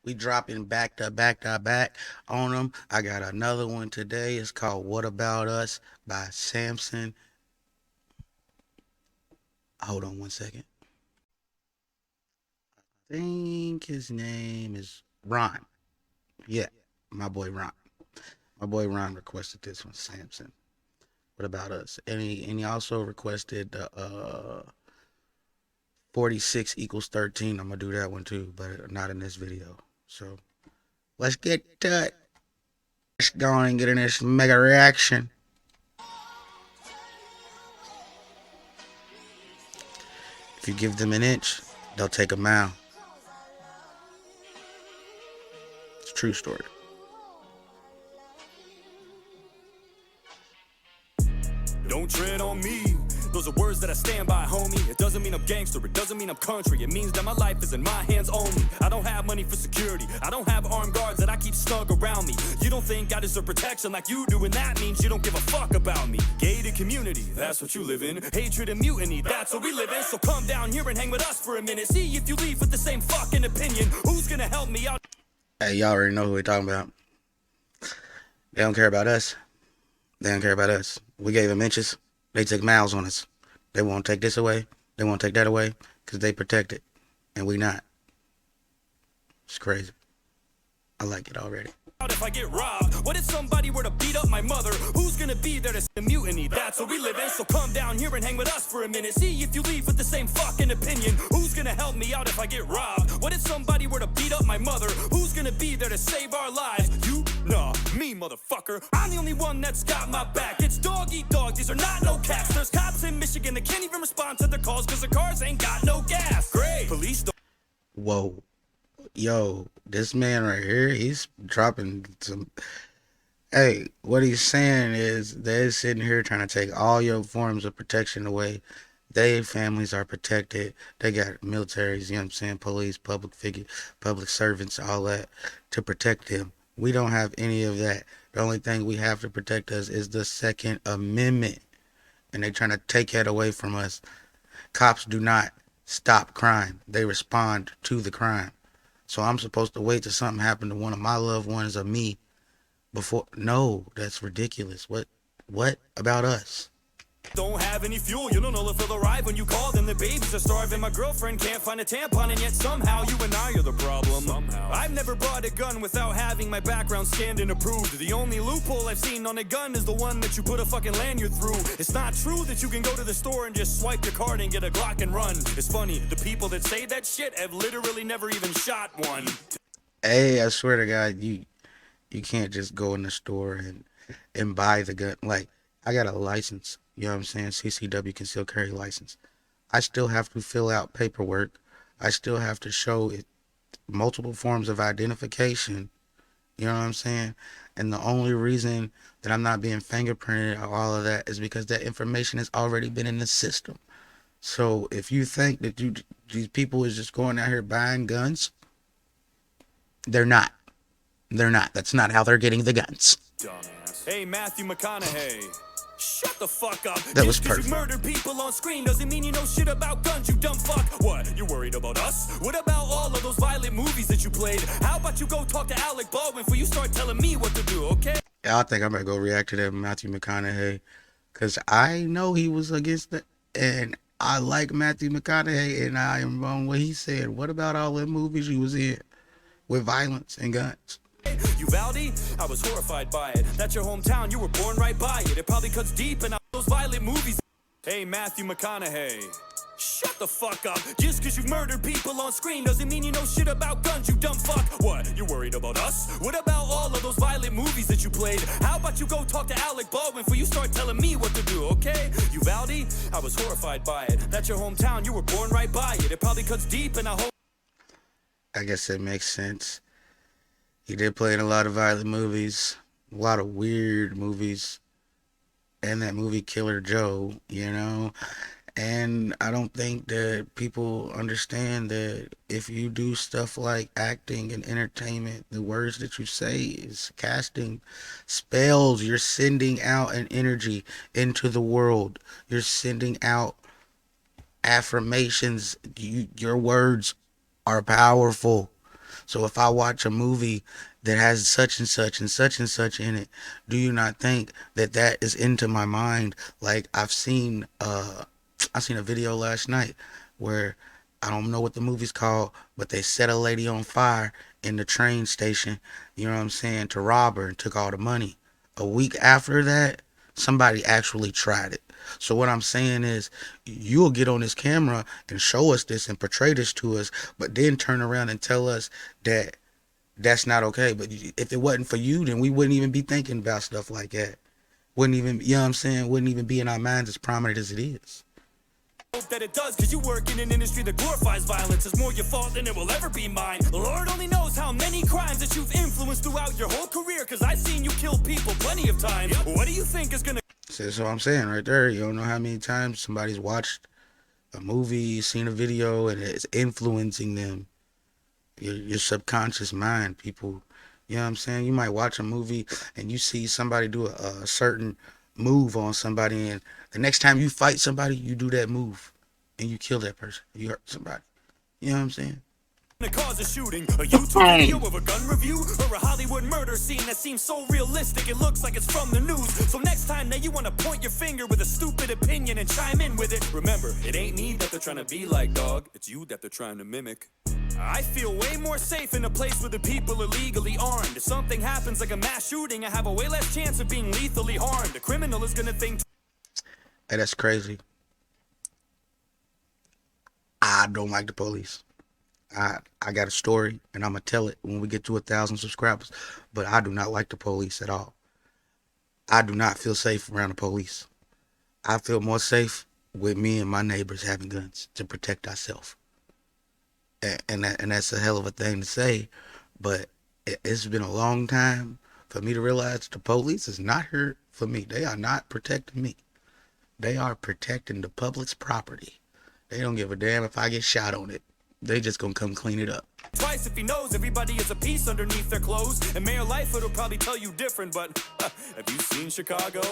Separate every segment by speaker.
Speaker 1: We dropping back to back to back on them. I got another one today. It's called What About Us by Samson. Hold on one second. I think his name is Ron. Yeah, my boy Ron. My boy Ron requested this one, Samson. What About Us? And he also requested 46 equals 13. I'm gonna do that one too, but not in this video. So let's get to it. Let's go on and get in this mega reaction. If you give them an inch, they'll take a mile. It's a true story.
Speaker 2: Don't tread on me. Those are words that I stand by, homie. It doesn't mean I'm gangster, it doesn't mean I'm country. It means that my life is in my hands only. I don't have money for security. I don't have armed guards that I keep snug around me. You don't think I deserve protection like you do, and that means you don't give a fuck about me. Gated community, that's what you live in. Hatred and mutiny, that's what we live in. So come down here and hang with us for a minute. See if you leave with the same fucking opinion. Who's gonna help me out?
Speaker 1: Hey, y'all already know who we're talking about. They don't care about us. They don't care about us. We gave them inches. They took miles on us. They won't take this away. They won't take that away because they protect it. And we not. It's crazy. I like it already.
Speaker 2: If I get robbed, what if somebody were to beat up my mother? Who's gonna be there to see the mutiny? That's what we live in. So come down here and hang with us for a minute. See if you leave with the same fucking opinion. Who's gonna help me out if I get robbed? What if somebody were to beat up my mother? Who's gonna be there to save our lives? You? Nah, me, motherfucker. I'm the only one that's got my back. It's dog eat dog. These are not no cats. There's cops in Michigan that can't even respond to their calls because their cars ain't got no gas. Great. Police don't.
Speaker 1: Whoa. Yo, this man right here, he's dropping some. Hey, what he's saying is they're sitting here trying to take all your forms of protection away. Their families are protected. They got militaries, you know what I'm saying, police, public figure, public servants, all that to protect them. We don't have any of that. The only thing we have to protect us is the Second Amendment. And they're trying to take that away from us. Cops do not stop crime. They respond to the crime. So I'm supposed to wait till something happened to one of my loved ones or me before? No, that's ridiculous. What about us?
Speaker 2: Don't have any fuel, you don't know if they'll arrive when you call them. The babies are starving, my girlfriend can't find a tampon, and yet somehow you and I are the problem. I've never bought a gun without having my background scanned and approved. The only loophole I've seen on a gun is the one that you put a fucking lanyard through. It's not true that you can go to the store and just swipe your card and get a Glock and run. It's funny, the people that say that shit have literally never even shot one.
Speaker 1: Hey, I swear to God, you can't just go in the store and buy the gun. Like, I got a license, you know what I'm saying? CCW concealed carry license. I still have to fill out paperwork. I still have to show it multiple forms of identification. You know what I'm saying? And the only reason that I'm not being fingerprinted or all of that is because that information has already been in the system. So if you think that these people is just going out here buying guns, they're not. They're not. That's not how they're getting the guns.
Speaker 2: Dumbass. Hey, Matthew McConaughey. Shut the fuck up.
Speaker 1: That was
Speaker 2: Just 'cause
Speaker 1: perfect.
Speaker 2: you murder people on screen doesn't mean you know shit about guns, you dumb fuck. What? You worried about us? What about all of those violent movies that you played? How about you go talk to Alec Baldwin before you start telling me what to do, okay?
Speaker 1: Yeah, I think I'm gonna go react to that Matthew McConaughey, cause I know he was against it, and I like Matthew McConaughey, and I am on what he said. What about all the movies he was in with violence and guns?
Speaker 2: Uvalde? I was horrified by it. That's your hometown, you were born right by it. It probably cuts deep in all those violent movies. Hey, Matthew McConaughey. Shut the fuck up. Just cause you've murdered people on screen doesn't mean you know shit about guns, you dumb fuck. What? You worried about us? What about all of those violent movies that you played? How about you go talk to Alec Baldwin before you start telling me what to do, okay? Uvalde? I was horrified by it. That's your hometown, you were born right by it. It probably cuts deep in a whole.
Speaker 1: I guess it makes sense. He did play in a lot of violent movies, a lot of weird movies, and that movie Killer Joe, you know? And I don't think that people understand that if you do stuff like acting and entertainment, the words that you say is casting spells. You're sending out an energy into the world. You're sending out affirmations. Your words are powerful. So if I watch a movie that has such and such and such and such in it, do you not think that that is into my mind? Like I seen a video last night where I don't know what the movie's called, but they set a lady on fire in the train station, you know what I'm saying, to rob her and took all the money. A week after that, somebody actually tried it. So what I'm saying is, you'll get on this camera and show us this and portray this to us, but then turn around and tell us that that's not okay. But if it wasn't for you, then we wouldn't even be thinking about stuff like that. Wouldn't even, you know what I'm saying, wouldn't even be in our minds as prominent as it is.
Speaker 2: Hope that it does, cause you work in an industry that glorifies violence. It's more your fault than it will ever be mine. Lord only knows how many crimes that you've influenced throughout your whole career, cause I've seen you kill people plenty of times. What do you think is gonna
Speaker 1: So I'm saying right there, you don't know how many times somebody's watched a movie, seen a video, and it's influencing them. Your subconscious mind, people. You know what I'm saying? You might watch a movie and you see somebody do a certain move on somebody, and the next time you fight somebody, you do that move, and you kill that person. You hurt somebody. You know what I'm saying?
Speaker 2: cause a shooting? A YouTube video of a gun review? Or a Hollywood murder scene that seems so realistic it looks like it's from the news? So next time that you wanna point your finger with a stupid opinion and chime in with it, remember, it ain't me that they're trying to be like, dog. It's you that they're trying to mimic. I feel way more safe in a place where the people are legally armed. If something happens like a mass shooting, I have a way less chance of being lethally harmed. A criminal is gonna think.
Speaker 1: Hey, that's crazy. I don't like the police. I got a story, and I'm gonna tell it when we get to 1,000 subscribers. But I do not like the police at all. I do not feel safe around the police. I feel more safe with me and my neighbors having guns to protect ourselves. And that's a hell of a thing to say, but it's been a long time for me to realize the police is not here for me. They are not protecting me. They are protecting the public's property. They don't give a damn if I get shot on it. They just gonna come clean it up.
Speaker 2: Twice if he knows everybody is a piece underneath their clothes. And Mayor Lightfoot will probably tell you different, but have you seen Chicago?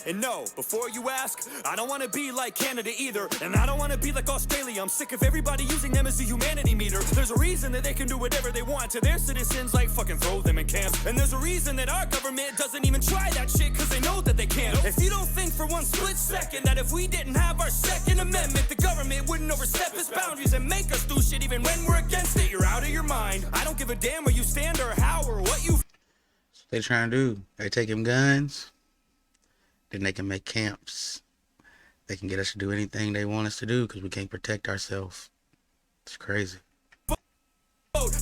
Speaker 2: And no, before you ask, I don't want to be like Canada either. And I don't want to be like Australia. I'm sick of everybody using them as a humanity meter. There's a reason that they can do whatever they want to their citizens, like fucking throw them in camps. And there's a reason that our government doesn't even try that shit, cause they know that they can't. If you don't think for one split second that if we didn't have our Second Amendment, the government wouldn't overstep its boundaries and make us do shit even when we're against it, you're out of your mind. I don't give a damn where you stand or how or what you.
Speaker 1: They trying to do. They take them guns, then they can make camps. They can get us to do anything they want us to do because we can't protect ourselves. It's crazy.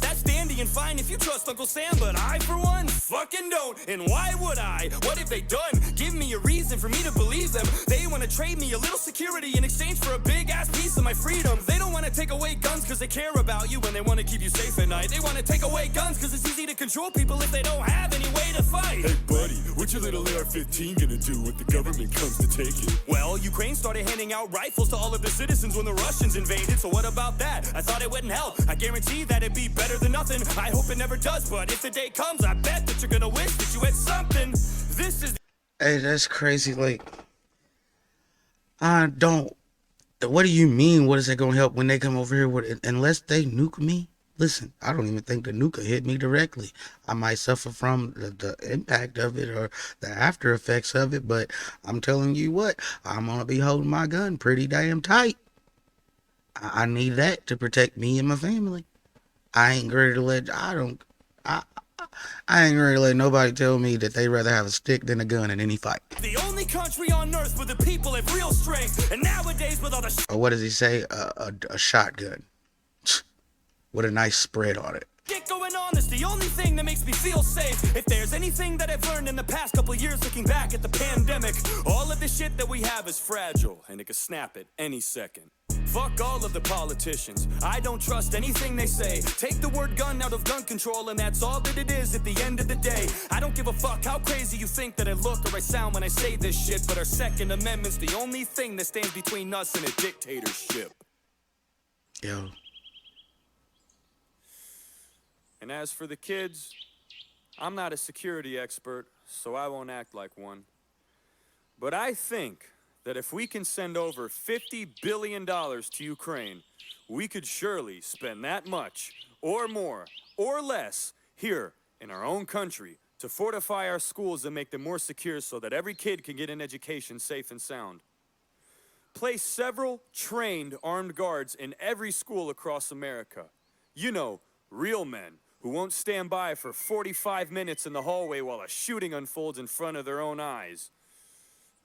Speaker 2: That's dandy and fine if you trust Uncle Sam, but I, for one, fucking don't. And why would I? What have they done? Give me a reason for me to believe them. They want to trade me a little security in exchange for a big-ass piece of my freedom. They don't want to take away guns because they care about you and they want to keep you safe at night. They want to take away guns because it's easy to control people if they don't have any way to fight. Hey, buddy, what your little AR-15 gonna do when the government comes to take it? Well, Ukraine started handing out rifles to all of their citizens when the Russians invaded, so what about that? I thought it wouldn't help. I guarantee that it'd be better than nothing. I hope it never does, but if the day comes, I bet that you're gonna wish that you had something. This is.
Speaker 1: Hey, that's crazy. Like, I don't. What do you mean? What is that gonna help when they come over here with? Unless they nuke me. Listen, I don't even think the nuke will hit me directly. I might suffer from the impact of it or the after effects of it, but I'm telling you what, I'm gonna be holding my gun pretty damn tight. I need that to protect me and my family. I ain't ready to let I don't I I ain't ready to let nobody tell me that they rather have a stick than a gun in any fight.
Speaker 2: The only country on earth where the people have real strength, and nowadays with all the
Speaker 1: Or what does he say? A shotgun with a nice spread on it.
Speaker 2: shit going on, it's the only thing that makes me feel safe. If there's anything that I've learned in the past couple years looking back at the pandemic, all of the shit that we have is fragile, and it could snap at any second. Fuck all of the politicians. I don't trust anything they say. Take the word gun out of gun control, and that's all that it is at the end of the day. I don't give a fuck how crazy you think that I look or I sound when I say this shit, but our Second Amendment's the only thing that stands between us and a dictatorship.
Speaker 1: Yo.
Speaker 2: And as for the kids, I'm not a security expert, so I won't act like one. But I think that if we can send over $50 billion to Ukraine, we could surely spend that much, or more, or less here in our own country to fortify our schools and make them more secure so that every kid can get an education safe and sound. Place several trained armed guards in every school across America. You know, real men who won't stand by for 45 minutes in the hallway while a shooting unfolds in front of their own eyes.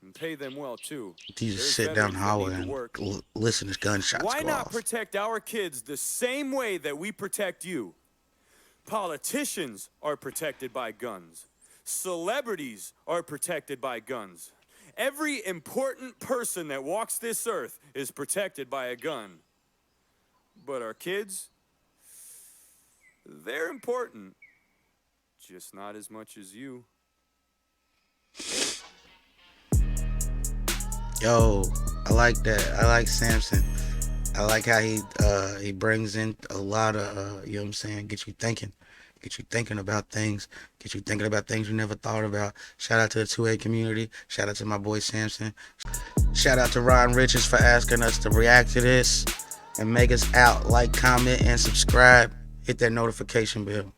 Speaker 2: And pay them well, too.
Speaker 1: You just
Speaker 2: There's
Speaker 1: sit down the
Speaker 2: veterans that
Speaker 1: hallway
Speaker 2: need to
Speaker 1: and
Speaker 2: work.
Speaker 1: listen as gunshots
Speaker 2: Why
Speaker 1: go
Speaker 2: not
Speaker 1: off.
Speaker 2: protect our kids the same way that we protect you? Politicians are protected by guns. Celebrities are protected by guns. Every important person that walks this earth is protected by a gun. But our kids, they're important. Just not as much as you.
Speaker 1: Yo, I like that. I like Samson. I like how he brings in a lot of you know what I'm saying, get you thinking about things, get you thinking about things you never thought about. Shout out to the 2A community. Shout out to my boy Samson. Shout out to Ron Richards for asking us to react to this and make us out. Like, comment, and subscribe. Hit that notification bell.